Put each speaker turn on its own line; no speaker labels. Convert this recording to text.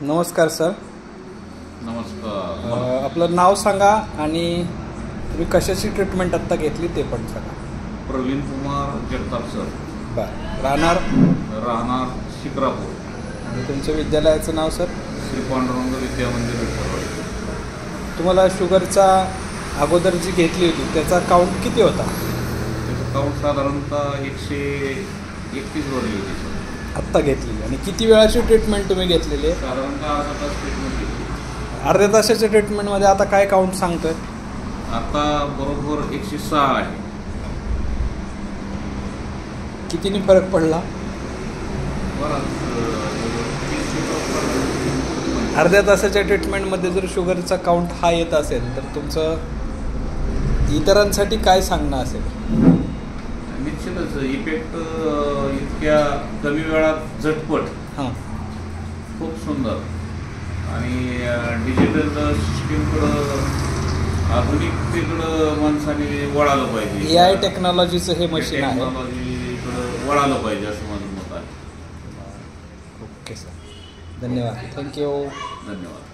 नमस्कार सर.
नमस्कार.
आपलं नाव सांगा आणि तुम्ही कशाची ट्रीटमेंट आत्ता घेतली ते पण सांगा.
प्रवीण कुमार जगताप सर.
बरं. राहणार
शिक्रापूर.
आणि तुमच्या विद्यालयाचं नाव सर?
श्री पांडुरंग विद्या मंदिर विठ्ठलवाडी.
तुम्हाला शुगरचा अगोदर जी घेतली होती त्याचा काउंट किती होता?
त्याचं काउंट साधारणतः 131 वर होती सर.
आत्ता घेतली. आणि किती वेळाची ट्रीटमेंट तुम्ही घेतलेली आहे?
साधारणतः अर्धा तास ट्रीटमेंट घेतली.
अर्ध्या तासाच्या ट्रीटमेंटमध्ये आता काय काउंट सांगतोय?
आता बरोबर 106 आहे.
कितीने फरक पडला? अर्ध्या तासाच्या ट्रीटमेंटमध्ये जर शुगरचा काउंट हा येत असेल तर तुमचं इतरांसाठी काय सांगणं असेल?
निश्चितच इफेक्ट इतक्या कमी वेळात झटपट, खूप सुंदर. आणि डिजिटल सिस्टीमकडं, आधुनिकतेकडं माणसाने वळालं पाहिजे.
AI टेक्नॉलॉजीचं हे मशीन आहे.
टेक्नॉलॉजीकडं वळालं पाहिजे असं माझं मत आहे.
Okay sir. धन्यवाद. थँक्यू.
धन्यवाद.